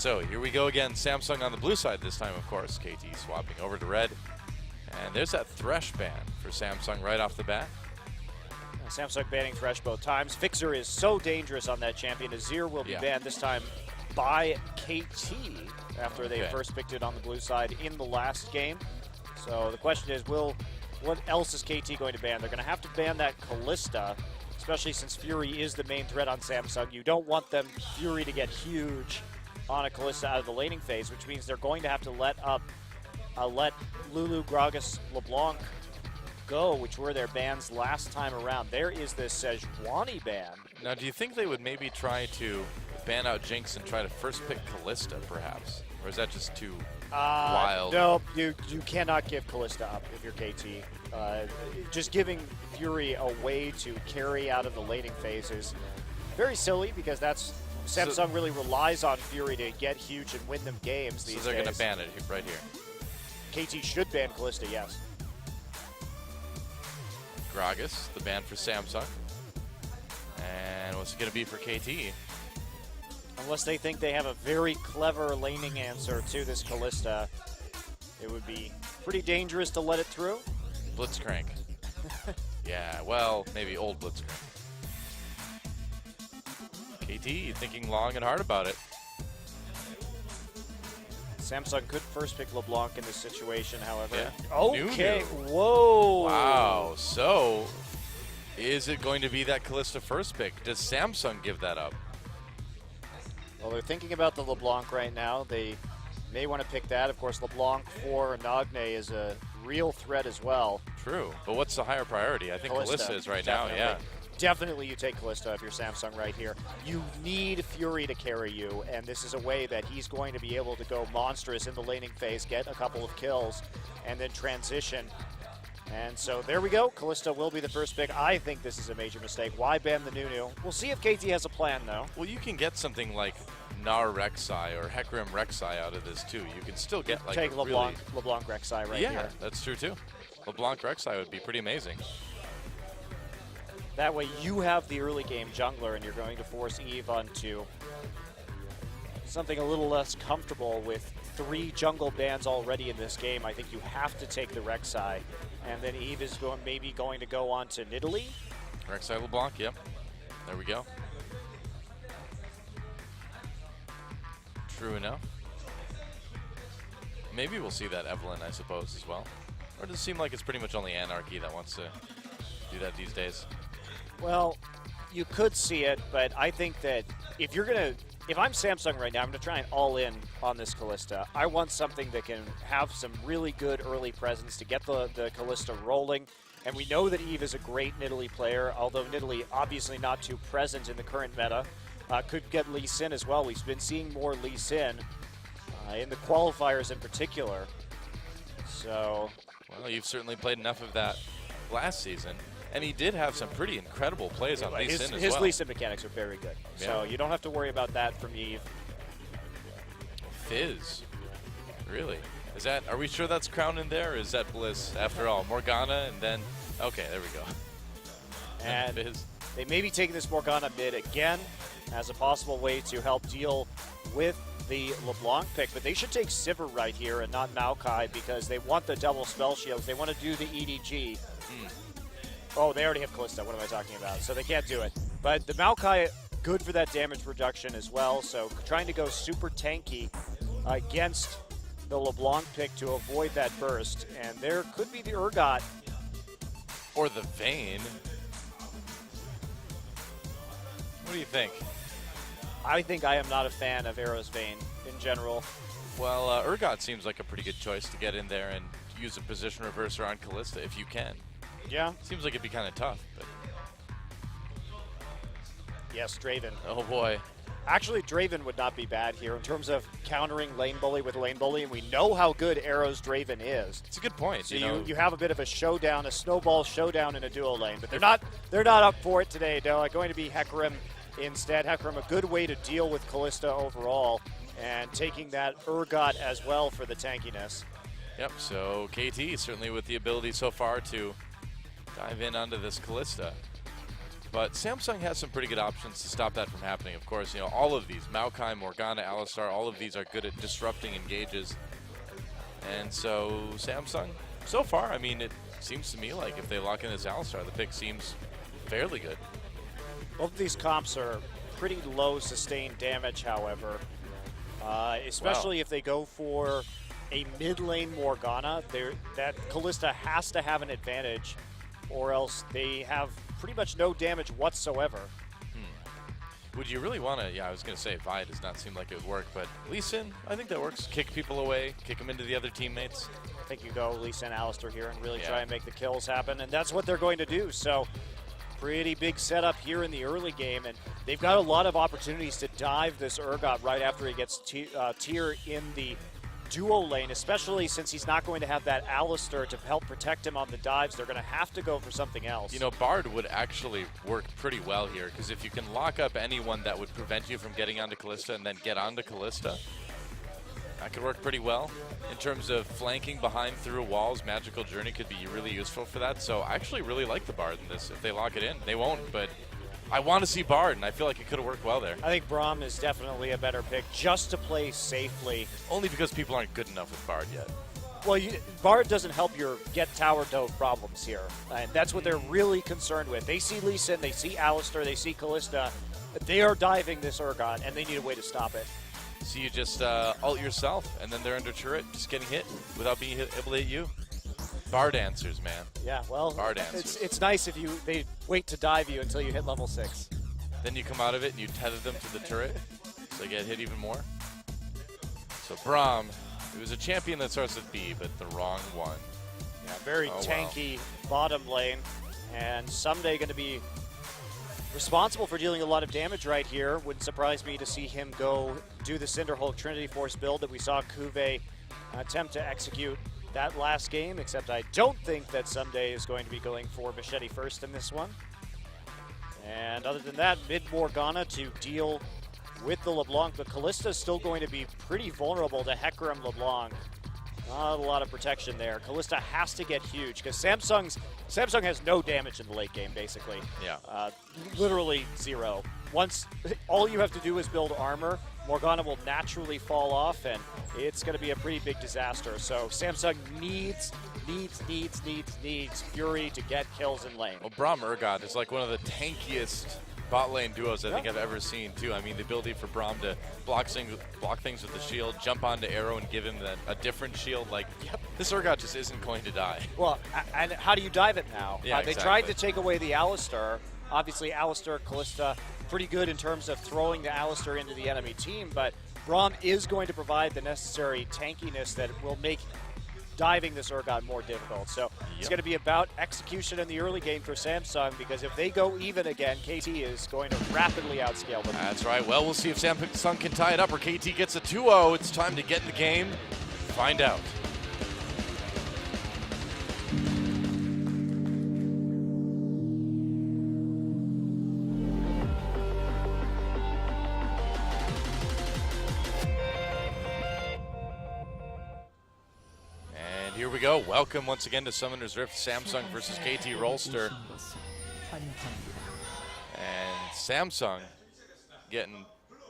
So here we go again. Samsung on the blue side this time, of course. KT swapping over to red. And there's that Thresh ban for Samsung right off the bat. Samsung banning Thresh both times. Fixer is so dangerous on that champion. Azir will be banned this time by KT after they first picked it on the blue side in the last game. So the question is, what else is KT going to ban? They're going to have to ban that Kalista, especially since Fury is the main threat on Samsung. You don't want them Fury to get huge on a Kalista out of the laning phase, which means they're going to have to let Lulu, Gragas, LeBlanc go, which were their bans last time around. There is this Sejuani ban. Now, do you think they would maybe try to ban out Jinx and try to first pick Kalista, perhaps? Or is that just too wild? No, you cannot give Kalista up if you're KT. Just giving Fury a way to carry out of the laning phase is very silly, because that's Samsung really relies on Fury to get huge and win them games these days. So they're going to ban it right here. KT should ban Kalista, yes. Gragas, the ban for Samsung. And what's it going to be for KT? Unless they think they have a very clever laning answer to this Kalista, it would be pretty dangerous to let it through. Blitzcrank. Yeah, well, maybe old Blitzcrank. KT thinking long and hard about it. Samsung could first pick LeBlanc in this situation, however. Yeah. Okay, whoa. Wow, so is it going to be that Kalista first pick? Does Samsung give that up? Well, they're thinking about the LeBlanc right now. They may want to pick that. Of course, LeBlanc for Nagne is a real threat as well. True, but what's the higher priority? I think Kalista is right now, yeah. Definitely you take Kalista if you're Samsung right here. You need Fury to carry you, and this is a way that he's going to be able to go monstrous in the laning phase, get a couple of kills, and then transition. And so there we go. Kalista will be the first pick. I think this is a major mistake. Why ban the Nunu? We'll see if KT has a plan, though. Well, you can get something like Gnar Rek'Sai or Hecarim Rek'Sai out of this, too. You can still get like take LeBlanc Rek'Sai right here. Yeah, that's true, too. LeBlanc Rek'Sai would be pretty amazing. That way you have the early game jungler, and you're going to force Eve onto something a little less comfortable with 3 jungle bans already in this game. I think you have to take the Rek'Sai, and then Eve is maybe going to go on to Nidalee. Rek'Sai LeBlanc, yep. There we go. True enough. Maybe we'll see that Evelynn, I suppose, as well. Or does it seem like it's pretty much only Anarchy that wants to do that these days? Well, you could see it, but I think that if I'm Samsung right now, I'm going to try and all in on this Kalista. I want something that can have some really good early presence to get the Kalista rolling. And we know that Eve is a great Nidalee player, although Nidalee obviously not too present in the current meta. Could get Lee Sin as well. We've been seeing more Lee Sin in the qualifiers in particular. So, well, you've certainly played enough of that last season. And he did have some pretty incredible plays on Lee Sin as well. His Lee Sin mechanics are very good. Yeah. So you don't have to worry about that from Eve. Fizz. Really? Are we sure that's Crown in there, or is that Bliss after all? Morgana and then, okay, there we go. And Fizz. They may be taking this Morgana mid again as a possible way to help deal with the LeBlanc pick, but they should take Sivir right here and not Maokai, because they want the double spell shields. They want to do the EDG. Oh, they already have Kalista. What am I talking about? So they can't do it. But the Maokai, good for that damage reduction as well. So trying to go super tanky against the LeBlanc pick to avoid that burst. And there could be the Urgot. Or the Vayne. What do you think? I think I am not a fan of Arrow's Vayne in general. Well, Urgot seems like a pretty good choice to get in there and use a position reverser on Kalista if you can. Yeah. Seems like it'd be kind of tough, but... Yes, Draven. Oh, boy. Actually, Draven would not be bad here in terms of countering lane bully with lane bully, and we know how good Arrow's Draven is. It's a good point. So you have a bit of a showdown, a snowball showdown in a duo lane, but they're not up for it today. No, going to be Hecarim instead. Hecarim, a good way to deal with Kalista overall, and taking that Urgot as well for the tankiness. Yep, so KT certainly with the ability so far to dive in onto this Kalista. But Samsung has some pretty good options to stop that from happening. Of course, you know, all of these, Maokai, Morgana, Alistar, all of these are good at disrupting engages. And so Samsung, so far, I mean, it seems to me like if they lock in this Alistar, the pick seems fairly good. Both of these comps are pretty low sustained damage, however. Especially if they go for a mid lane Morgana, that Kalista has to have an advantage, or else they have pretty much no damage whatsoever. Would you really want to, I was going to say Vi does not seem like it would work, but Lee Sin, I think that works. Kick people away, kick them into the other teammates. I think you go Lee Sin, Alistar here and really try and make the kills happen, and that's what they're going to do. So pretty big setup here in the early game, and they've got a lot of opportunities to dive this Urgot right after he gets tier in the duo lane, especially since he's not going to have that Alistar to help protect him on the dives. They're going to have to go for something else. You know, Bard would actually work pretty well here, because if you can lock up anyone that would prevent you from getting onto Kalista and then get onto Kalista, that could work pretty well. In terms of flanking behind through walls, Magical Journey could be really useful for that. So I actually really like the Bard in this. If they lock it in, they won't, but I want to see Bard, and I feel like it could have worked well there. I think Braum is definitely a better pick just to play safely. Only because people aren't good enough with Bard yet. Well, Bard doesn't help your get tower dove problems here, and that's what they're really concerned with. They see Lee Sin, they see Alistar, they see Kalista. They are diving this Urgot, and they need a way to stop it. So you just ult yourself, and then they're under turret, just getting hit without being able to hit you. Bard answers, man. Yeah, well, Bard answers. It's nice if they wait to dive you until you hit level 6. Then you come out of it and you tether them to the turret, so they get hit even more. So Braum, it was a champion that starts with B, but the wrong one. Yeah, very tanky bottom lane, and someday going to be responsible for dealing a lot of damage right here. Wouldn't surprise me to see him go do the Cinderhulk Trinity Force build that we saw Kuve attempt to execute that last game, except I don't think that Someday is going to be going for Machete first in this one. And other than that, mid Morgana to deal with the LeBlanc, but Kalista is still going to be pretty vulnerable to Hecarim LeBlanc. Not a lot of protection there. Kalista has to get huge because Samsung has no damage in the late game, basically. Yeah. Literally zero. Once all you have to do is build armor, Morgana will naturally fall off, and it's going to be a pretty big disaster. So Samsung needs Fury to get kills in lane. Well, Braum Urgot is like one of the tankiest bot lane duos I think I've ever seen, too. I mean, the ability for Braum to block things with the shield, jump onto Arrow and give him a different shield. Like, this Urgot just isn't going to die. Well, and how do you dive it now? Yeah, they tried to take away the Alistar. Obviously, Alistar, Kalista, pretty good in terms of throwing the Alistar into the enemy team, but Braum is going to provide the necessary tankiness that will make diving this Urgot more difficult. So it's going to be about execution in the early game for Samsung, because if they go even again, KT is going to rapidly outscale them. That's right. Well, we'll see if Samsung can tie it up or KT gets a 2-0. It's time to get in the game. Find out. Here we go. Welcome once again to Summoner's Rift, Samsung versus KT Rolster. And Samsung getting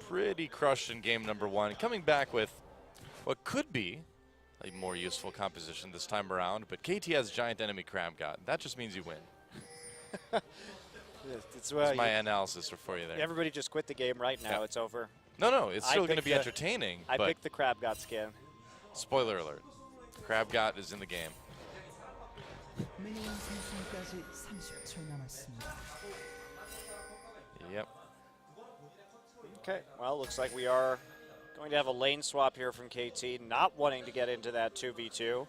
pretty crushed in game number 1, coming back with what could be a more useful composition this time around, but KT has giant enemy Crab God. That just means you win. That's my analysis for you there. Everybody just quit the game right now. It's over. No, it's still going to be entertaining. I picked the Crab God skin. Spoiler alert. Crab God is in the game. Yep. Okay, well, looks like we are going to have a lane swap here from KT, not wanting to get into that 2v2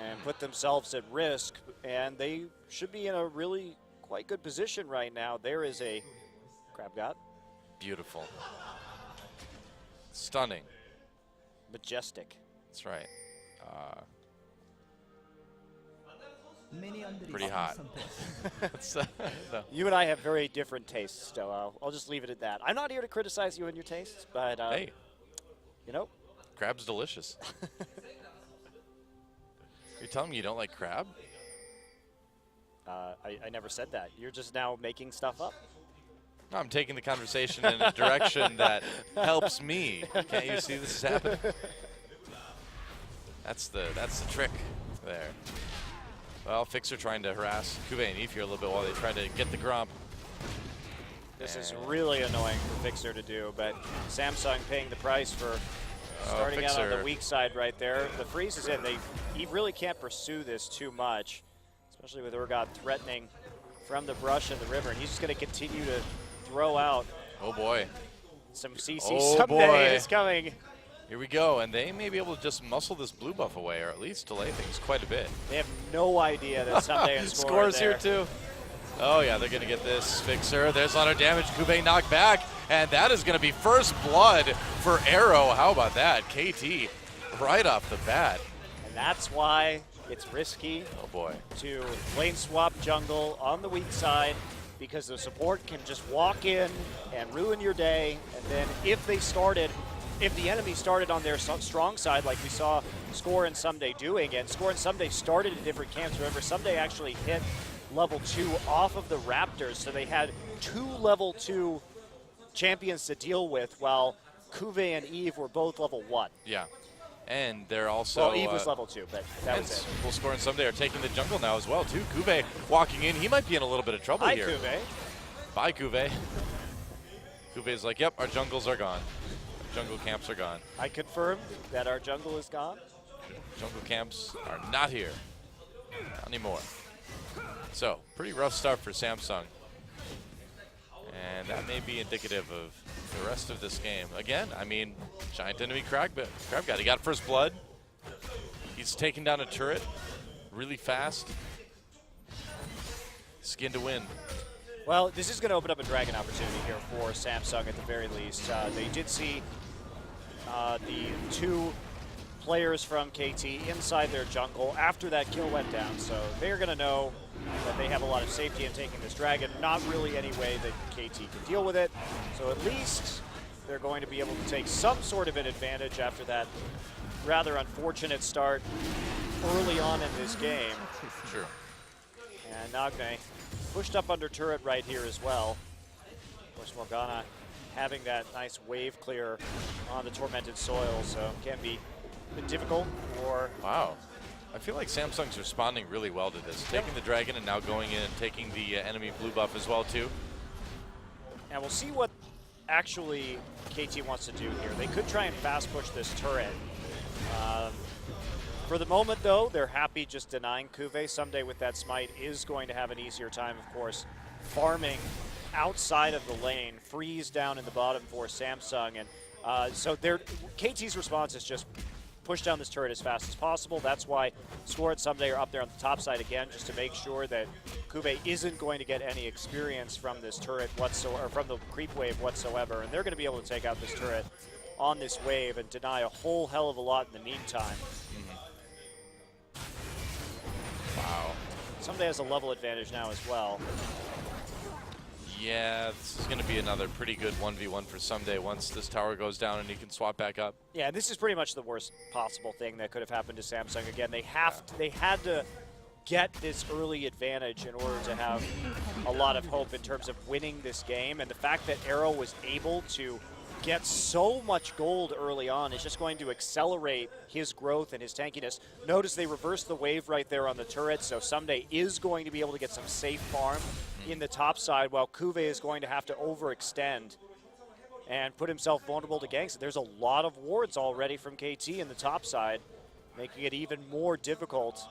and put themselves at risk, and they should be in a really quite good position right now. There is a Crab God. Beautiful. Stunning. Majestic. That's right. Pretty hot. No. You and I have very different tastes, so I'll just leave it at that. I'm not here to criticize you and your tastes, but hey, you know, crab's delicious. You're telling me you don't like crab? I never said that. You're just now making stuff up. No, I'm taking the conversation in a direction that helps me. Can't you see this is happening? That's the trick there. Well, Fixer trying to harass Kube and Eve here a little bit while they try to get the Gromp. This is really annoying for Fixer to do, but Samsung paying the price for starting out on the weak side right there. The freeze is in. He really can't pursue this too much, especially with Urgot threatening from the brush in the river, and he's just going to continue to throw out. Oh boy. Some CC someday is coming. Here we go, and they may be able to just muscle this blue buff away, or at least delay things quite a bit. They have no idea that someday and Scores here too. Oh yeah, they're gonna get this Fixer. There's a lot of damage. Kube knocked back, and that is gonna be first blood for Arrow. How about that? KT right off the bat. And that's why it's risky. Oh boy. To lane swap jungle on the weak side, because the support can just walk in and ruin your day. And then if the enemy started on their strong side, like we saw Score and Someday doing, and Score and Someday started in different camps. Remember, Someday actually hit level 2 off of the Raptors, so they had 2 level 2 champions to deal with, while Kuve and Eve were both level 1. Yeah. And they're also... Well, Eve was level 2, but that was it. Full Score and Someday are taking the jungle now as well, too. Kube walking in. He might be in a little bit of trouble here. Kuve. Bye, Kuve. Kuve's like, yep, our jungles are gone. Our jungle camps are gone. I confirm that our jungle is gone. Jungle camps are not here. Not anymore. So, pretty rough start for Samsung. And that may be indicative of the rest of this game. Again, I mean, giant enemy Crab God. He got first blood. He's taking down a turret really fast. Skin to win. Well, this is going to open up a dragon opportunity here for Samsung at the very least. They did see the 2 players from KT inside their jungle after that kill went down, so they're going to know that they have a lot of safety in taking this dragon. Not really any way that KT can deal with it, so at least they're going to be able to take some sort of an advantage after that rather unfortunate start early on in this game. Sure. And Nagne pushed up under turret right here as well. Of course, Morgana having that nice wave clear on the Tormented Soil, so can be a bit difficult for... Wow. I feel like Samsung's responding really well to this. Taking the dragon and now going in and taking the enemy blue buff as well, too. And we'll see what actually KT wants to do here. They could try and fast push this turret. For the moment, though, they're happy just denying Kuve. Someday with that smite is going to have an easier time, of course, farming outside of the lane. Freeze down in the bottom for Samsung. And so KT's response is just push down this turret as fast as possible. That's why Score and Someday are up there on the top side again, just to make sure that Kuve isn't going to get any experience from this turret whatsoever, or from the creep wave whatsoever. And they're going to be able to take out this turret on this wave and deny a whole hell of a lot in the meantime. Wow. Someday has a level advantage now as well. Yeah, this is going to be another pretty good 1v1 for Someday once this tower goes down and he can swap back up. Yeah, this is pretty much the worst possible thing that could have happened to Samsung. Again, they had to get this early advantage in order to have a lot of hope in terms of winning this game. And the fact that Arrow was able to get so much gold early on is just going to accelerate his growth and his tankiness. Notice they reversed the wave right there on the turret, so Someday is going to be able to get some safe farm in the top side, while Kuve is going to have to overextend and put himself vulnerable to ganks. There's a lot of wards already from KT in the top side, making it even more difficult.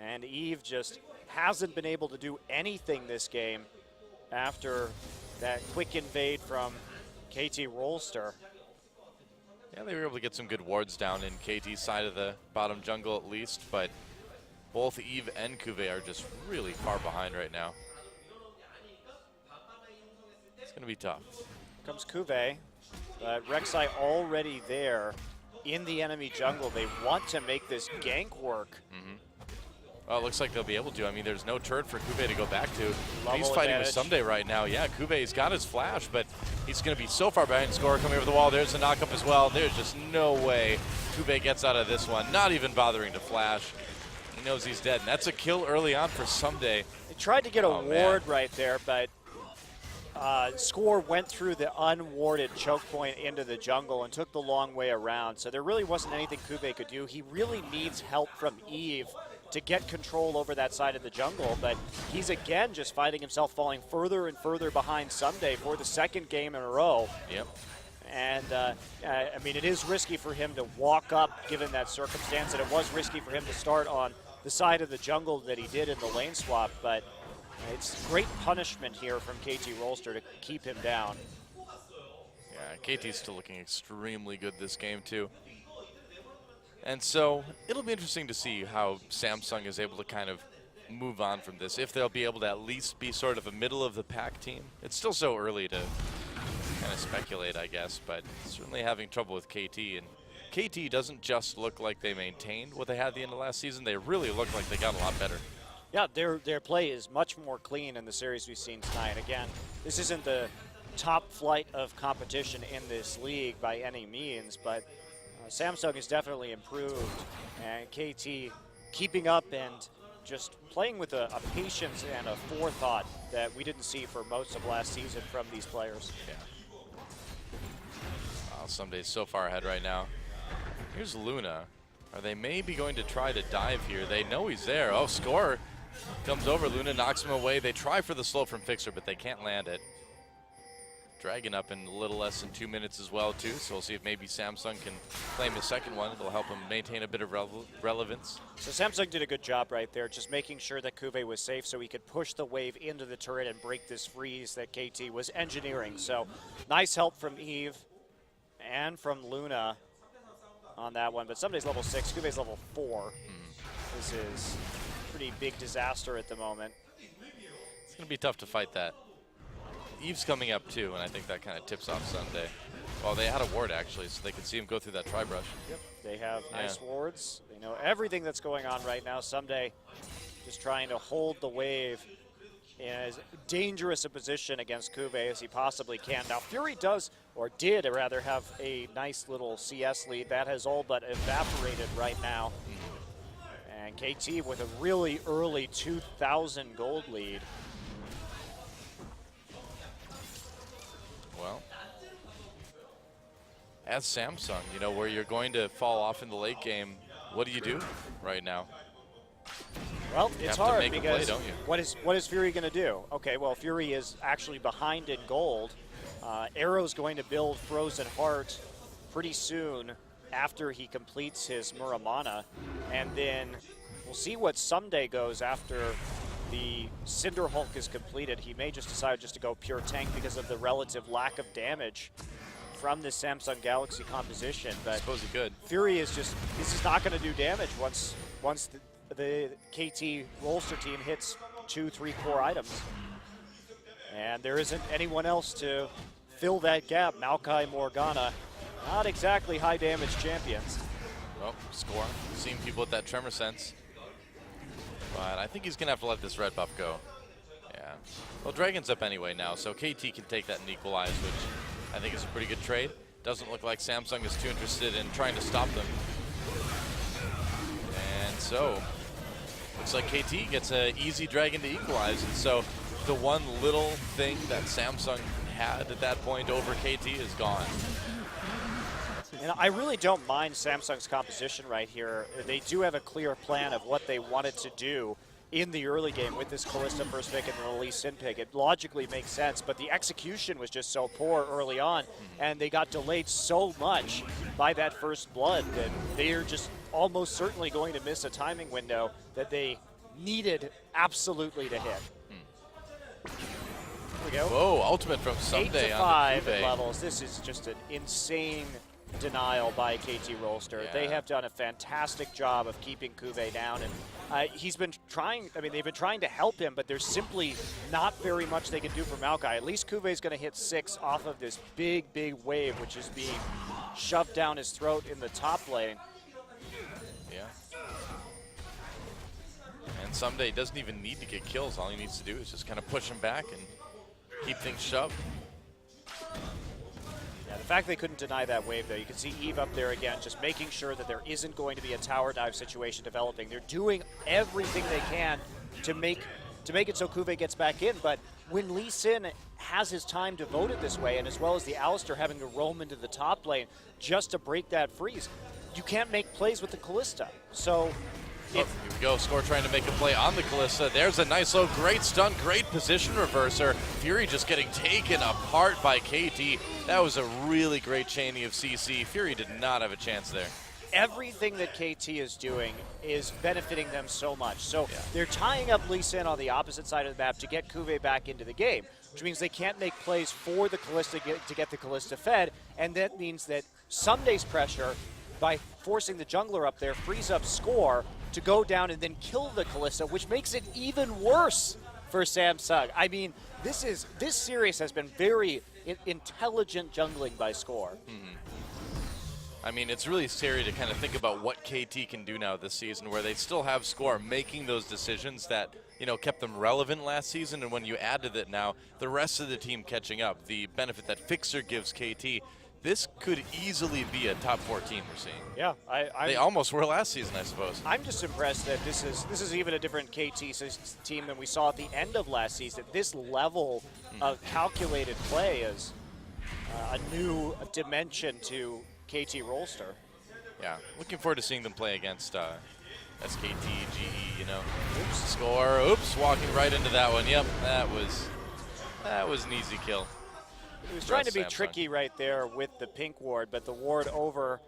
And Eve just hasn't been able to do anything this game after that quick invade from KT Rolster. Yeah, they were able to get some good wards down in KT's side of the bottom jungle at least, but both Eve and Kuve are just really far behind right now. It's going to be tough. Here comes Kuve, but Rek'Sai already there in the enemy jungle. They want to make this gank work. Well, it looks like they'll be able to. I mean, there's no turret for Kuve to go back to. He's Level fighting advantage with Someday right now. Yeah, Kuve's got his flash, but he's going to be so far behind. Score coming over the wall. There's a knock-up as well. There's just no way Kuve gets out of this one, not even bothering to flash. He knows he's dead, and that's a kill early on for Someday. They tried to get a ward man. right there, but Score went through the unwarded choke point into the jungle and took the long way around. So there really wasn't anything Kube could do. He really needs help from Eve to get control over that side of the jungle, but he's again just finding himself falling further and further behind Someday for the second game in a row. Yep. And, I mean, it is risky for him to walk up given that circumstance, and it was risky for him to start on the side of the jungle that he did in the lane swap, but it's great punishment here from KT Rolster to keep him down. Yeah, KT's still looking extremely good this game, too. And so it'll be interesting to see how Samsung is able to kind of move on from this, if they'll be able to at least be sort of a middle-of-the-pack team. It's still so early to kind of speculate, I guess, but certainly having trouble with KT. And KT doesn't just look like they maintained what they had at the end of last season. They really look like they got a lot better. Yeah, their play is much more clean in the series we've seen tonight. Again, this isn't the top flight of competition in this league by any means, but Samsung has definitely improved, and KT keeping up and just playing with a patience and a forethought that we didn't see for most of last season from these players. Yeah. Wow, Someday's so far ahead right now. Here's Luna. Are they maybe going to try to dive here? They know he's there. Oh, Score comes over. Luna knocks him away. They try for the slow from Fixer, but they can't land it. Dragon up in a little less than 2 minutes as well, too. So we'll see if maybe Samsung can claim his second one. It'll help him maintain a bit of relevance. So Samsung did a good job right there, just making sure that Kube was safe so he could push the wave into the turret and break this freeze that KT was engineering. So nice help from Eve and from Luna on that one. But Someday's level 6, Kube's level 4. This is a pretty big disaster at the moment. It's going to be tough to fight that. Eve's coming up too, and I think that kind of tips off Someday. Well, they had a ward actually, so they could see him go through that tri-brush. Yep, they have nice wards. They know everything that's going on right now. Someday just trying to hold the wave in as dangerous a position against Kube as he possibly can. Now, Fury does, or did rather, have a nice little CS lead. That has all but evaporated right now. And KT with a really early 2,000 gold lead. Well, as Samsung, you know, where you're going to fall off in the late game, what do you do right now? Well, it's hard to make because a play, don't you? what is Fury going to do? Okay, well, Fury is actually behind in gold. Arrow's going to build Frozen Heart pretty soon after he completes his Muramana, and then we'll see what Someday goes after the Cinder Hulk is completed. He may just decide just to go pure tank because of the relative lack of damage from this Samsung Galaxy composition. But I suppose he could. Fury is just, this is not going to do damage once the KT Rolster team hits 2-3 core items. And there isn't anyone else to fill that gap. Maokai, Morgana, not exactly high damage champions. Well, Score, seeing people with that tremor sense. But I think he's going to have to let this red buff go. Yeah. Well, Dragon's up anyway now, so KT can take that and equalize, which I think is a pretty good trade. Doesn't look like Samsung is too interested in trying to stop them. And so, looks like KT gets an easy Dragon to equalize. And so, the one little thing that Samsung had at that point over KT is gone. And I really don't mind Samsung's composition right here. They do have a clear plan of what they wanted to do in the early game with this Kalista first pick and the Lee Sin pick. It logically makes sense, but the execution was just so poor early on, and they got delayed so much by that first blood that they are just almost certainly going to miss a timing window that they needed absolutely to hit. Here we go. Whoa, ultimate from Someday 8-5 on the levels. This is just an insane denial by KT Rolster. Yeah. They have done a fantastic job of keeping Kube down, and he's been trying, I mean, they've been trying to help him, but there's simply not very much they can do for Maokai. At least Kube's going to hit 6 off of this big wave, which is being shoved down his throat in the top lane. Yeah. And Someday doesn't even need to get kills. All he needs to do is just kind of push him back and keep things shoved. Yeah, the fact they couldn't deny that wave, though, you can see Eve up there again, just making sure that there isn't going to be a tower dive situation developing. They're doing everything they can to make it so Kuve gets back in, but when Lee Sin has his time devoted this way, and as well as the Alistair having to roam into the top lane just to break that freeze, you can't make plays with the Callista. So here we go, Score trying to make a play on the Callista. There's a nice low, great stun, great position reverser. Fury just getting taken apart by KT. That was a really great chaining of CC. Fury did not have a chance there. Everything that KT is doing is benefiting them so much. So they're tying up Lee Sin on the opposite side of the map to get Kuve back into the game, which means they can't make plays for the Callista to get the Callista fed, and that means that Sunday's pressure, by forcing the jungler up there, frees up Score to go down and then kill the Callista, which makes it even worse for Samsung. I mean, this series has been very intelligent jungling by Score. I mean, it's really scary to kind of think about what KT can do now this season, where they still have Score making those decisions that, you know, kept them relevant last season, and when you add to that now, the rest of the team catching up, the benefit that Fixer gives KT, this could easily be a top 4 team we're seeing. Yeah, they almost were last season, I suppose. I'm just impressed that this is even a different KT team than we saw at the end of last season. This level of calculated play is a new dimension to KT Rolster. Yeah, looking forward to seeing them play against SKT, GE, you know. Oops, Score, oops, walking right into that one. Yep, that was an easy kill. He was trying to be tricky right there with the pink ward, but the ward over,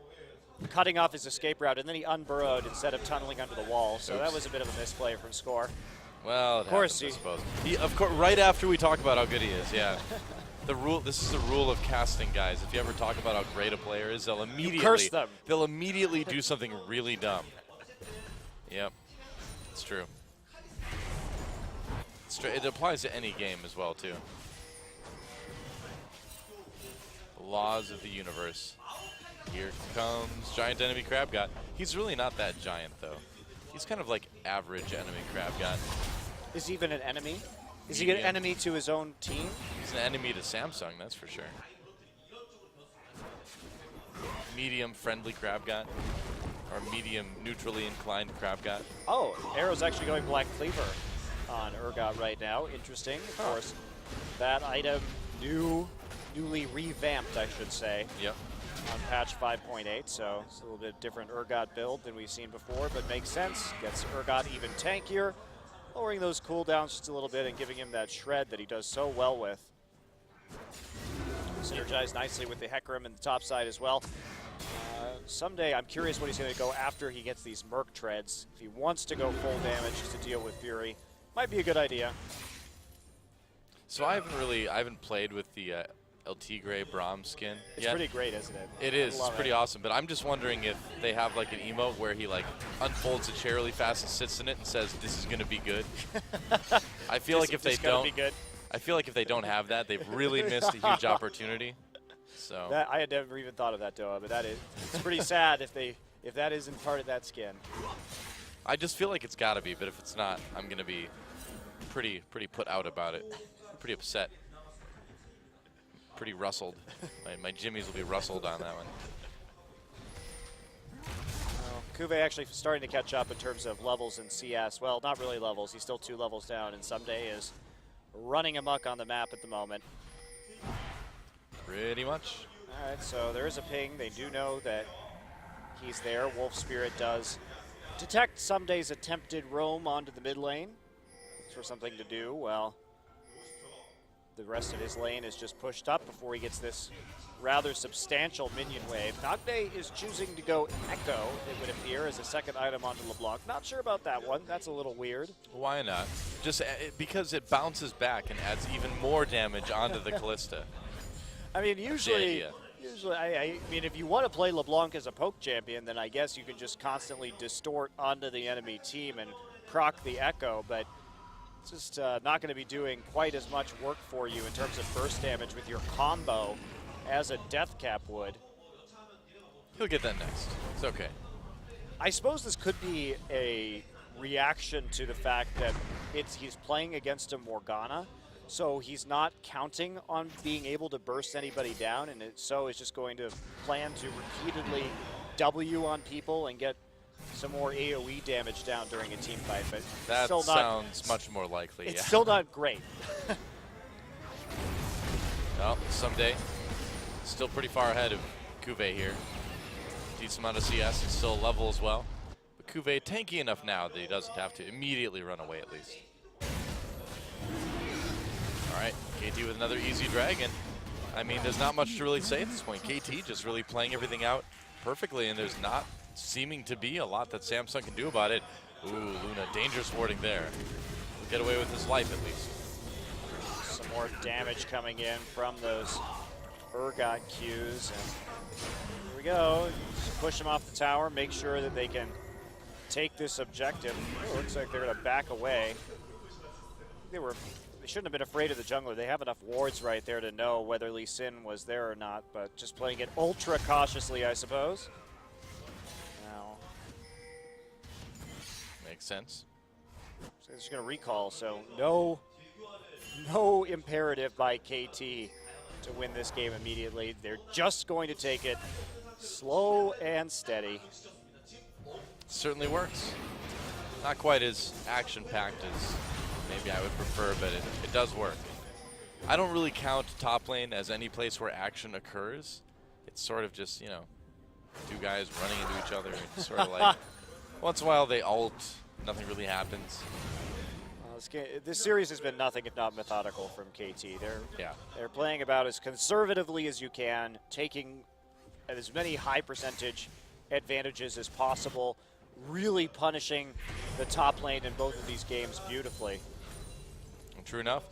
cutting off his escape route, and then he unburrowed instead of tunneling under the wall. So that was a bit of a misplay from Score. Well, of course, I suppose. Of course, right after we talk about how good he is, yeah. This is the rule of casting, guys. If you ever talk about how great a player is, they'll immediately do something really dumb. Yep, it's true. It applies to any game as well, too. The laws of the universe. Here comes giant enemy Crab God. He's really not that giant, though. He's kind of like average enemy Crab God. Is he even an enemy? Is he an enemy to his own team? He's an enemy to Samsung, that's for sure. Medium friendly Crab God. Or medium neutrally inclined Crab God. Oh, Arrow's actually going Black Cleaver on Urgot right now. Interesting. Of course, that item newly revamped, I should say. Yep. On patch 5.8, so it's a little bit different Urgot build than we've seen before, but makes sense. Gets Urgot even tankier, lowering those cooldowns just a little bit and giving him that shred that he does so well with. Synergized nicely with the Hecarim in the top side as well. Someday, I'm curious what he's going to go after he gets these Merc treads. If he wants to go full damage just to deal with Fury, might be a good idea. So I haven't played with the LT Gray Braum skin It's yet. pretty great, isn't it? It is. It's pretty awesome. But I'm just wondering if they have like an emote where he like unfolds a chair really fast and sits in it and says, "This is going to be good." I feel like if they don't, I feel like if they don't have that, they've really missed a huge opportunity. So I had never even thought of that, Doa, but it's pretty sad if that isn't part of that skin. I just feel like it's got to be, but if it's not, I'm going to be pretty put out about it. Pretty upset. Pretty rustled. My jimmies will be rustled on that one. Well, Kuve actually starting to catch up in terms of levels in CS. Well, not really levels. He's still 2 levels down, and Someday is running amok on the map at the moment. Pretty much. All right, so there is a ping. They do know that he's there. Wolf Spirit does detect Someday's attempted roam onto the mid lane. Looks for something to do. Well, the rest of his lane is just pushed up before he gets this rather substantial minion wave. Nagbe is choosing to go Echo, it would appear, as a second item onto LeBlanc. Not sure about that one. That's a little weird. Why not? Just because it bounces back and adds even more damage onto the Callista. I mean, usually, I mean, if you want to play LeBlanc as a poke champion, then I guess you can just constantly distort onto the enemy team and proc the Echo, but it's just not going to be doing quite as much work for you in terms of burst damage with your combo as a Death Cap would. He'll get that next. It's okay. I suppose this could be a reaction to the fact that he's playing against a Morgana, So he's not counting on being able to burst anybody down, and so is just going to plan to repeatedly W on people and get some more AoE damage down during a team fight. But that still sounds much more likely. It's still not great. Well, someday. Still pretty far ahead of Cuvée here. Decent amount of CS, and still level as well. But Cuvée tanky enough now that he doesn't have to immediately run away at least. All right, KT with another easy dragon. I mean, there's not much to really say at this point. KT just really playing everything out perfectly, and there's not seeming to be a lot that Samsung can do about it. Ooh, Luna, dangerous warding there. He'll get away with his life at least. Some more damage coming in from those Urgot Qs. And here we go. Just push them off the tower, make sure that they can take this objective. Oh, looks like they're going to back away. They shouldn't have been afraid of the jungler. They have enough wards right there to know whether Lee Sin was there or not, but just playing it ultra cautiously, I suppose. Now, makes sense. So they're just going to recall, so no imperative by KT to win this game immediately. They're just going to take it slow and steady. Certainly works. Not quite as action-packed as maybe I would prefer, but it does work. I don't really count top lane as any place where action occurs. It's sort of just, you know, two guys running into each other. It's sort of like once in a while they ult, nothing really happens. This series has been nothing if not methodical from KT. They're playing about as conservatively as you can, taking as many high percentage advantages as possible, really punishing the top lane in both of these games beautifully. True enough.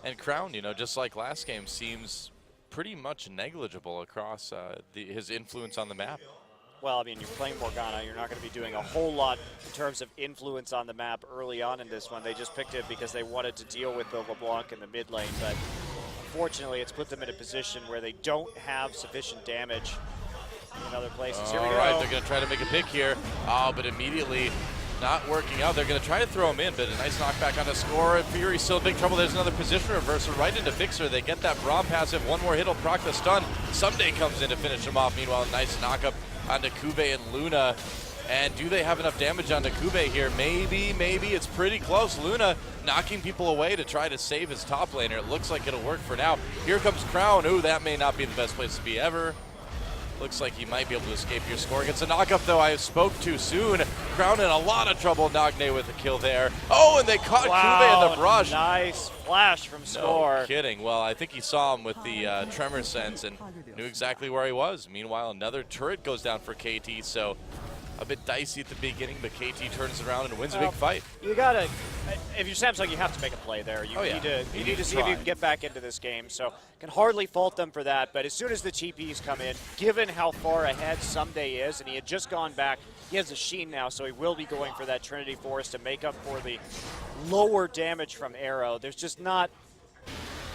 And Crown, you know, just like last game, seems pretty much negligible across his influence on the map. Well, I mean, you're playing Morgana. You're not going to be doing a whole lot in terms of influence on the map early on in this one. They just picked it because they wanted to deal with the LeBlanc in the mid lane. But unfortunately, it's put them in a position where they don't have sufficient damage in other places. Here we go. All right, they're going to try to make a pick here. Oh, but immediately not working out. They're going to try to throw him in, but a nice knockback on the score. Fury's still in big trouble. There's another position reversal right into Fixer. They get that Braum passive. One more hit will proc the stun. Someday comes in to finish him off. Meanwhile, nice knock-up onto Cuvée and Luna. And do they have enough damage onto Cuvée here? Maybe. It's pretty close. Luna knocking people away to try to save his top laner. It looks like it'll work for now. Here comes Crown. Ooh, that may not be the best place to be ever. Looks like he might be able to escape your score. Gets a knock-up, though. I spoke too soon. Crown in a lot of trouble. Nagne with a kill there. Oh, and they caught Cuvée in the brush. Nice flash from Score. No kidding. Well, I think he saw him with the tremor sense and knew exactly where he was. Meanwhile, another turret goes down for KT, so a bit dicey at the beginning, but KT turns around and wins a big fight. You gotta, if you're Samsung, you have to make a play there. You need to see if you can get back into this game. So can hardly fault them for that. But as soon as the TPs come in, given how far ahead Someday is, and he had just gone back, he has a Sheen now, so he will be going for that Trinity Force to make up for the lower damage from Arrow. There's just not.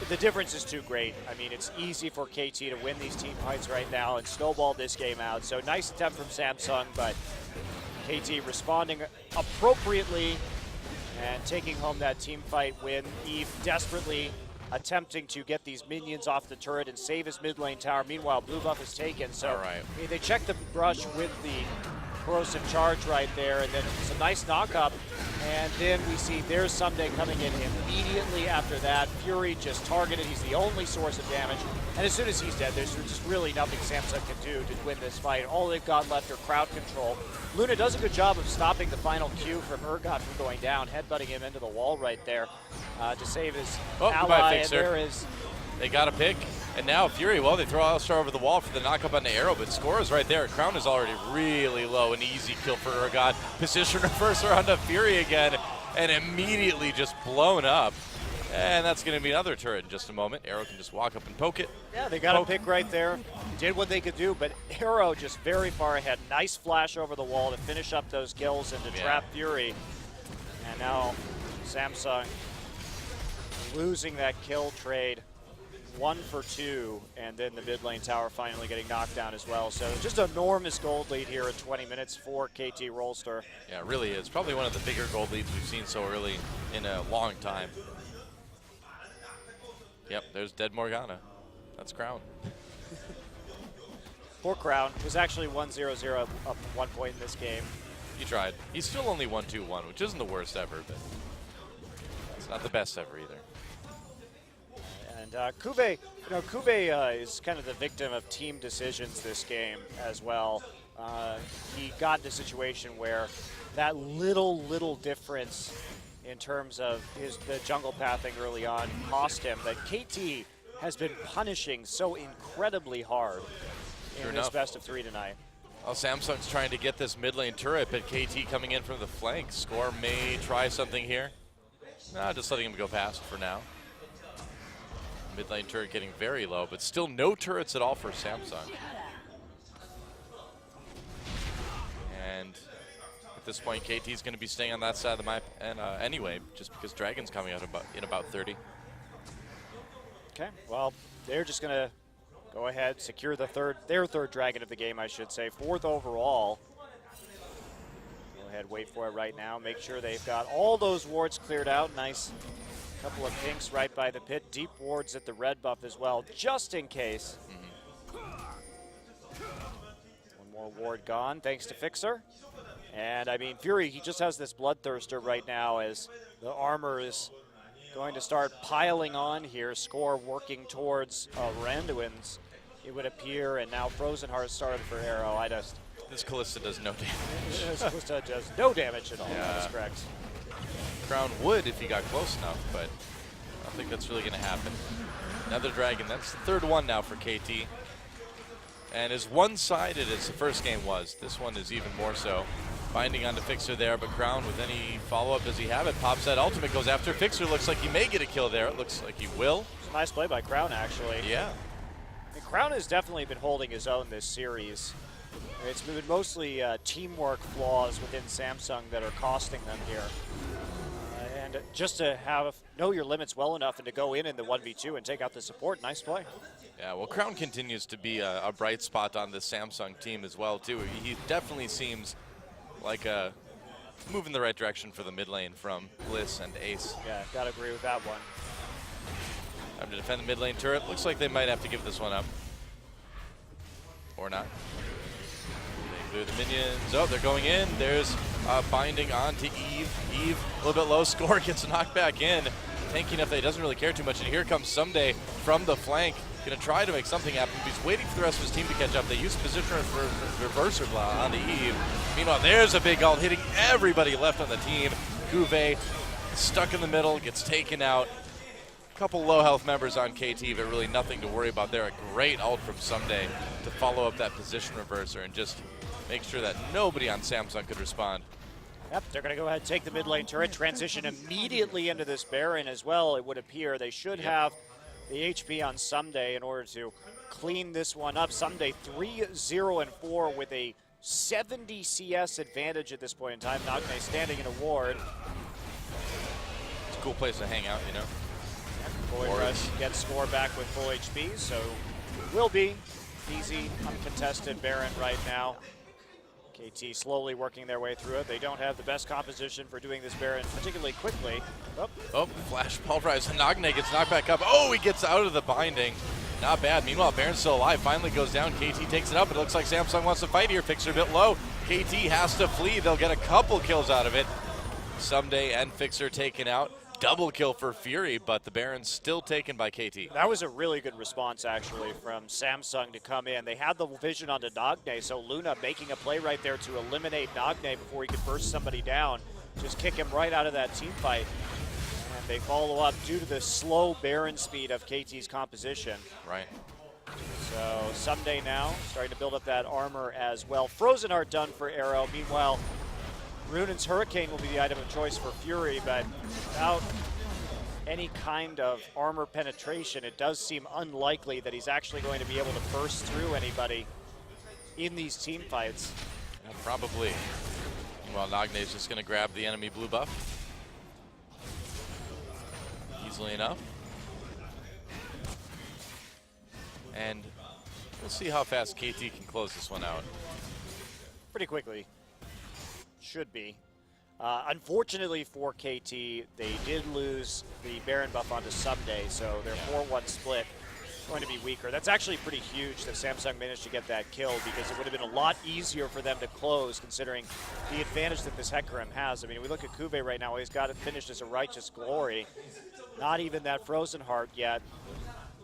The difference is too great. I mean, it's easy for KT to win these team fights right now and snowball this game out. So nice attempt from Samsung, but KT responding appropriately and taking home that team fight win. Eve desperately attempting to get these minions off the turret and save his mid lane tower. Meanwhile, blue buff is taken. So they check the brush with the corrosive charge right there, and then it's a nice knock-up. And then we see there's Someday coming in immediately after that. Fury just targeted. He's the only source of damage. And as soon as he's dead, there's just really nothing Samsung can do to win this fight. All they've got left are crowd control. Luna does a good job of stopping the final Q from Urgot from going down, headbutting him into the wall right there to save his ally. And there is... They got a pick, and now Fury, well, they throw Alistar over the wall for the knock-up on the Arrow, but Score is right there. Crown is already really low, an easy kill for Urgot. Position reverser onto Fury again, and immediately just blown up. And that's going to be another turret in just a moment. Arrow can just walk up and poke it. Yeah, they got a pick right there. Did what they could do, but Arrow just very far ahead. Nice flash over the wall to finish up those kills and to trap Fury. And now Samsung losing that kill trade. 1 for 2, and then the mid lane tower finally getting knocked down as well. So just an enormous gold lead here in 20 minutes for KT Rolster. Yeah, it really is. Probably one of the bigger gold leads we've seen so early in a long time. Yep, there's Dead Morgana. That's Crown. Poor Crown was actually 1-0-0 up at one point in this game. He tried. He's still only 1-2-1, which isn't the worst ever, but it's not the best ever either. And Kube, Kube is kind of the victim of team decisions this game as well. He got in a situation where that little difference in terms of the jungle pathing early on cost him. But KT has been punishing so incredibly hard in this best of 3 tonight. Well, Samsung's trying to get this mid lane turret, but KT coming in from the flank. Score may try something here. Nah, just letting him go past for now. Mid lane turret getting very low, but still no turrets at all for Samsung. And at this point, KT's going to be staying on that side of the map and anyway, just because Dragon's coming out in about 30. Okay, well, they're just going to go ahead, secure their third Dragon of the game, I should say. 4th overall. Go ahead, wait for it right now. Make sure they've got all those wards cleared out. Nice couple of pinks right by the pit. Deep wards at the red buff as well, just in case. One more ward gone, thanks to Fixer. And I mean, Fury, he just has this Bloodthirster right now as the armor is going to start piling on here. Score working towards Randuin's, it would appear, and now Frozen Heart started for Arrow. This Kalista does no damage. This Kalista does no damage at all. Yeah. That's correct. Crown would if he got close enough, but I don't think that's really going to happen. Another Dragon. That's the 3rd one now for KT. And as one-sided as the first game was, this one is even more so. Binding onto Fixer there, but Crown with any follow-up, does he have it? Pops that ultimate, goes after Fixer. Looks like he may get a kill there. It looks like he will. It's a nice play by Crown, actually. Yeah. And Crown has definitely been holding his own this series. It's been mostly teamwork flaws within Samsung that are costing them here. And just to know your limits well enough and to go in the 1v2 and take out the support, nice play. Yeah, well, Crown continues to be a bright spot on this Samsung team as well, too. He definitely seems like a move in the right direction for the mid lane from Bliss and Ace. Yeah, gotta agree with that one. Time to defend the mid lane turret. Looks like they might have to give this one up. Or not. They clear the minions. Oh, they're going in. There's binding on to Eve. Eve, a little bit low. Score gets knocked back in. Tanky enough that he doesn't really care too much. And here comes Someday from the flank. Going to try to make something happen. He's waiting for the rest of his team to catch up. They use positioner for reverser on the Eve. Meanwhile, there's a big ult hitting everybody left on the team. Cuvée stuck in the middle, gets taken out. Couple low health members on KT, but really nothing to worry about there. A great ult from Someday to follow up that position reverser and just make sure that nobody on Samsung could respond. Yep, they're going to go ahead and take the mid lane turret, transition immediately into this Baron as well, it would appear. They should have the HP on Someday in order to clean this one up. Someday 3-0-4 with a 70 CS advantage at this point in time. Nagne standing in a ward. It's a cool place to hang out, you know. Void Rush gets Score back with full HP, so will be easy, uncontested Baron right now. KT slowly working their way through it. They don't have the best composition for doing this Baron particularly quickly. Oh, flash pulverize. Nagne gets knocked back up. Oh, he gets out of the binding. Not bad. Meanwhile, Baron's still alive. Finally goes down. KT takes it up. It looks like Samsung wants to fight here. Fixer a bit low. KT has to flee. They'll get a couple kills out of it. Someday and Fixer taken out. Double kill for Fury, but the Baron's still taken by KT. That was a really good response, actually, from Samsung to come in. They had the vision onto Nagne, so Luna making a play right there to eliminate Nagne before he could burst somebody down. Just kick him right out of that team fight. And they follow up due to the slow Baron speed of KT's composition. Right. So Someday now starting to build up that armor as well. Frozen Heart done for Arrow. Meanwhile, Runen's Hurricane will be the item of choice for Fury, but without any kind of armor penetration, it does seem unlikely that he's actually going to be able to burst through anybody in these team fights. Yeah, probably. Meanwhile, Nagne's just going to grab the enemy blue buff. Easily enough. And we'll see how fast KT can close this one out. Pretty quickly. Should be. Unfortunately for KT, they did lose the Baron buff onto Someday, so their 4-1 split is going to be weaker. That's actually pretty huge that Samsung managed to get that kill, because it would have been a lot easier for them to close considering the advantage that this Hecarim has. I mean, we look at Kuve right now, he's got it finished as a Righteous Glory. Not even that Frozen Heart yet.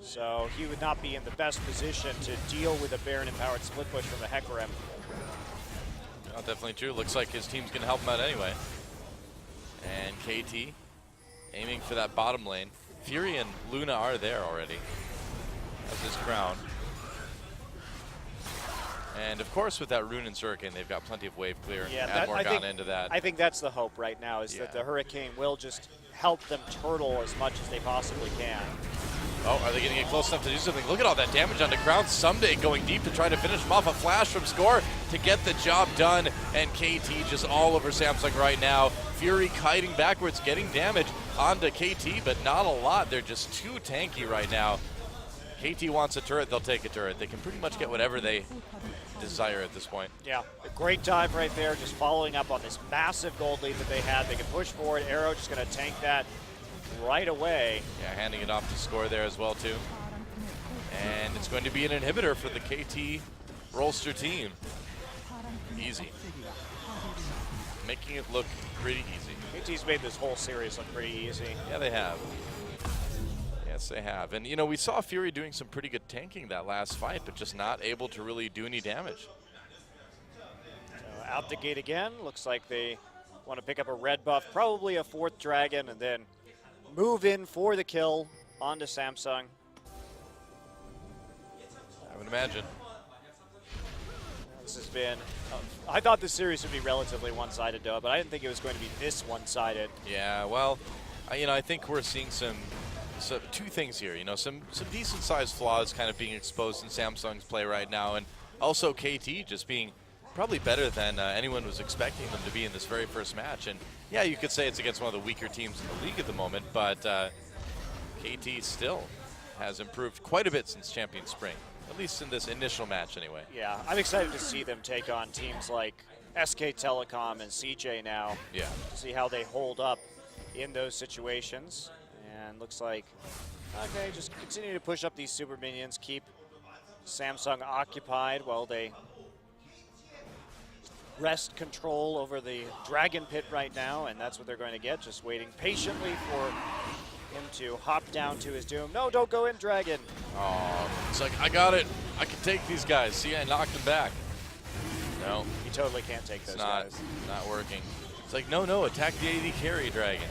So he would not be in the best position to deal with a Baron-empowered split push from a Hecarim. Oh, definitely true. Looks like his team's going to help him out anyway. And KT aiming for that bottom lane. Fury and Luna are there already. That's his crown. And of course, with that Rune and Zerkin, they've got plenty of wave clear. Yeah, add Morgana into that. I think that's the hope right now, is that the Hurricane will just help them turtle as much as they possibly can. Oh, are they going to get close enough to do something? Look at all that damage on the ground. Someday going deep to try to finish him off. A flash from Score to get the job done. And KT just all over Samsung right now. Fury kiting backwards, getting damage onto KT, but not a lot. They're just too tanky right now. KT wants a turret, they'll take a turret. They can pretty much get whatever they desire at this point. Yeah, a great dive right there, just following up on this massive gold lead that they had. They can push forward. Arrow just going to tank that right away. Yeah, handing it off to Score there as well, too. And it's going to be an inhibitor for the KT Rolster team. Easy. Making it look pretty easy. KT's made this whole series look pretty easy. Yeah, they have. Yes, they have. And, you know, we saw Fury doing some pretty good tanking that last fight, but just not able to really do any damage. So out the gate again. Looks like they want to pick up a red buff, probably a 4th dragon, and then move in for the kill onto Samsung. I would imagine. This has been, I thought this series would be relatively one-sided, though, but I didn't think it was going to be this one-sided. Yeah, well, I think we're seeing some two things here. You know, some decent-sized flaws kind of being exposed in Samsung's play right now, and also KT just being probably better than anyone was expecting them to be in this very first match. And yeah, you could say it's against one of the weaker teams in the league at the moment, but KT still has improved quite a bit since Champion Spring, at least in this initial match anyway. Yeah, I'm excited to see them take on teams like SK Telecom and CJ now. Yeah. To see how they hold up in those situations. And looks like, okay, just continue to push up these super minions, keep Samsung occupied while they wrest control over the Dragon Pit right now, and that's what they're going to get, just waiting patiently for him to hop down to his doom. No, don't go in, Dragon. Oh, it's like, I got it. I can take these guys. See, I knocked them back. No. You totally can't take those guys. Not working. It's like, no, attack the AD carry, Dragon.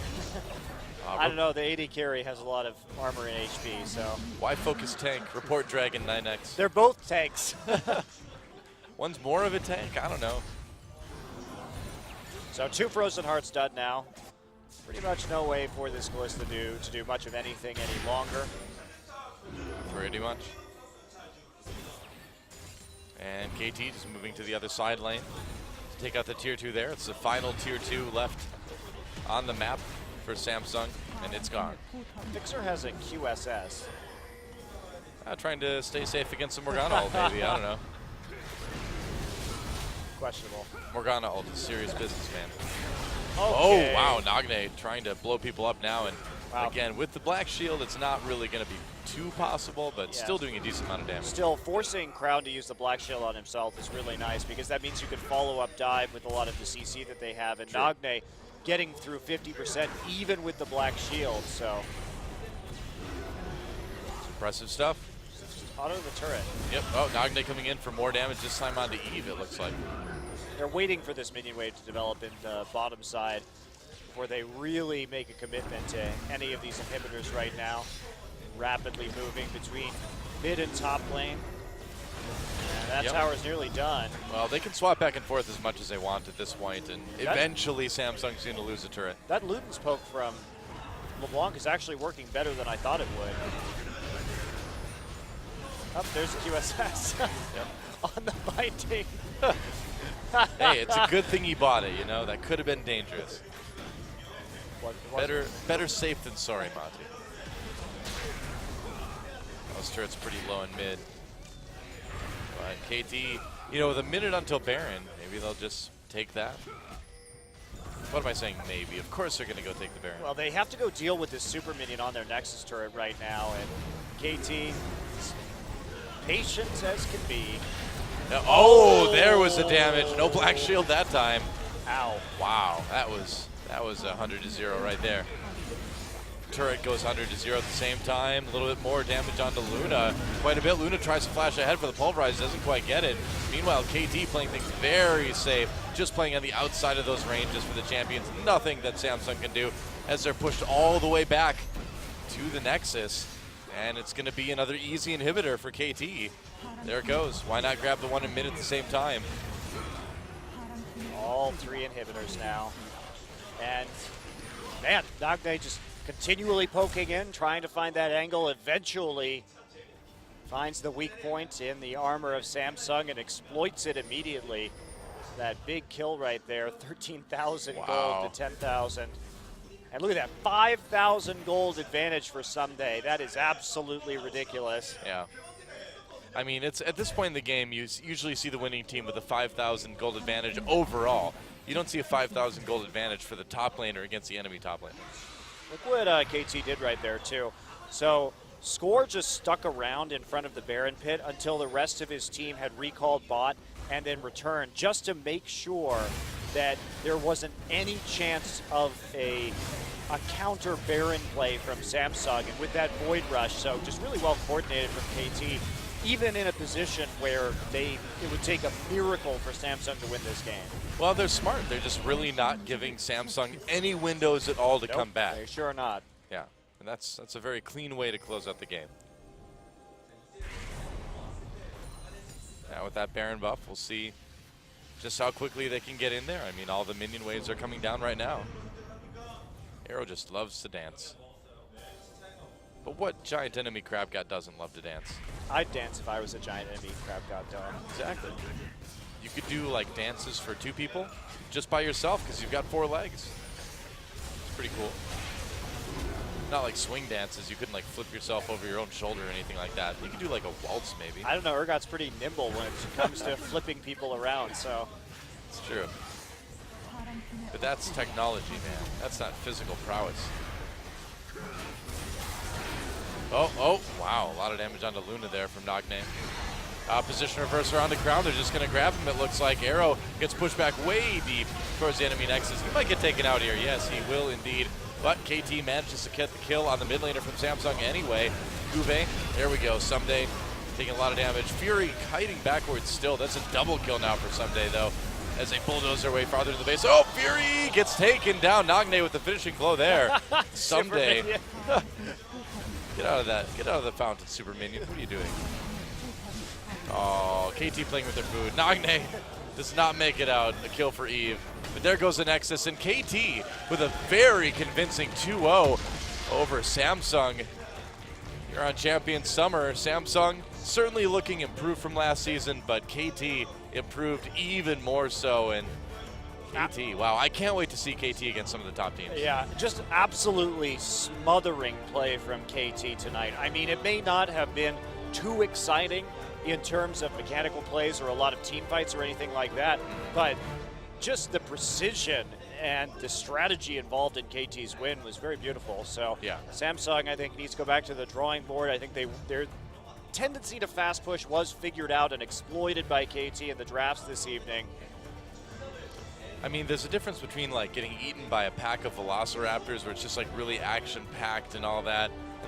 I don't know, the AD carry has a lot of armor and HP, so. Why focus tank? Report Dragon 9X. They're both tanks. One's more of a tank? I don't know. So 2 Frozen Hearts done now. Pretty much no way for this Kalista to do much of anything any longer. Pretty much. And KT just moving to the other side lane to take out the tier 2 there. It's the final tier 2 left on the map for Samsung, and it's gone. Fixer has a QSS. Trying to stay safe against the Morgana ult, maybe. I don't know. Questionable. Morgana ult is serious business, man. Okay. Oh, wow. Nagne trying to blow people up now. And again, with the Black Shield, it's not really going to be too possible, but still doing a decent amount of damage. Still, forcing Crown to use the Black Shield on himself is really nice, because that means you can follow up dive with a lot of the CC that they have. And Nagne getting through 50% even with the Black Shield, so. It's impressive stuff. Auto the turret. Yep. Oh, Nagne coming in for more damage this time onto Eve, it looks like. They're waiting for this minion wave to develop in the bottom side before they really make a commitment to any of these inhibitors right now. Rapidly moving between mid and top lane. And that tower is nearly done. Well, they can swap back and forth as much as they want at this point, and eventually Samsung's going to lose a turret. That Luden's poke from LeBlanc is actually working better than I thought it would. Oh, there's a QSS on the fighting. Hey, it's a good thing he bought it, you know? That could have been dangerous. Better safe than sorry, Monty. Those turret's pretty low in mid. But KT, you know, with a minute until Baron, maybe they'll just take that. What am I saying? Maybe. Of course they're going to go take the Baron. Well, they have to go deal with this super minion on their Nexus turret right now, and KT, patient as can be. Oh, there was the damage. No black shield that time. Ow. Wow, that was 100-0 right there. Turret goes 100-0 at the same time. A little bit more damage onto Luna. Quite a bit. Luna tries to flash ahead for the pulverize, doesn't quite get it. Meanwhile, KT playing things very safe, just playing on the outside of those ranges for the champions. Nothing that Samsung can do as they're pushed all the way back to the Nexus. And it's going to be another easy inhibitor for KT. There it goes. Why not grab the one in mid at the same time? All three inhibitors now. And, man, Nagne just continually poking in, trying to find that angle. Eventually finds the weak point in the armor of Samsung and exploits it immediately. That big kill right there, 13,000 gold to 10,000. And look at that, 5,000 gold advantage for Someday. That is absolutely ridiculous. Yeah. I mean, it's at this point in the game, you usually see the winning team with a 5,000 gold advantage overall. You don't see a 5,000 gold advantage for the top laner against the enemy top laner. Look what KT did right there, too. So Score just stuck around in front of the Baron pit until the rest of his team had recalled bot and then returned, just to make sure that there wasn't any chance of a counter Baron play from Samsung, and with that Void Rush, so just really well coordinated from KT, even in a position where it would take a miracle for Samsung to win this game. Well, they're smart. They're just really not giving Samsung any windows at all to come back. They sure are not. Yeah, and that's a very clean way to close out the game. Now with that Baron buff, we'll see just how quickly they can get in there. I mean, all the minion waves are coming down right now. Arrow just loves to dance. But what giant enemy crab god doesn't love to dance? I'd dance if I was a giant enemy crab god dog. Exactly. You could do like dances for 2 people just by yourself because you've got 4 legs. It's pretty cool. Not like swing dances. You couldn't like flip yourself over your own shoulder or anything like that. You could do like a waltz maybe. I don't know. Urgot's pretty nimble when it comes to flipping people around, so. It's true. But that's technology, man. That's not physical prowess. Oh, wow. A lot of damage onto Luna there from Nagne. Position reverser on the ground. They're just going to grab him, it looks like. Arrow gets pushed back way deep towards the enemy Nexus. He might get taken out here. Yes, he will indeed. But KT manages to get the kill on the mid laner from Samsung anyway. Guve, there we go. Someday taking a lot of damage. Fury kiting backwards still. That's a double kill now for Someday, though, as they bulldoze their way farther to the base. Oh, Fury gets taken down. Nagne with the finishing blow there. Someday. Get out of that. Get out of the fountain, Super Minion. What are you doing? Oh, KT playing with their food. Nagne does not make it out. A kill for Eve. But there goes the Nexus, and KT with a very convincing 2-0 over Samsung here on Champion Summer. Samsung certainly looking improved from last season, but KT improved even more so. And KT, wow, I can't wait to see KT against some of the top teams. Yeah, just absolutely smothering play from KT tonight. I mean, it may not have been too exciting in terms of mechanical plays or a lot of team fights or anything like that, but just the precision and the strategy involved in KT's win was very beautiful. So yeah. Samsung, I think, needs to go back to the drawing board. I think their tendency to fast push was figured out and exploited by KT in the drafts this evening. I mean, there's a difference between like getting eaten by a pack of velociraptors where it's just like really action-packed and all that,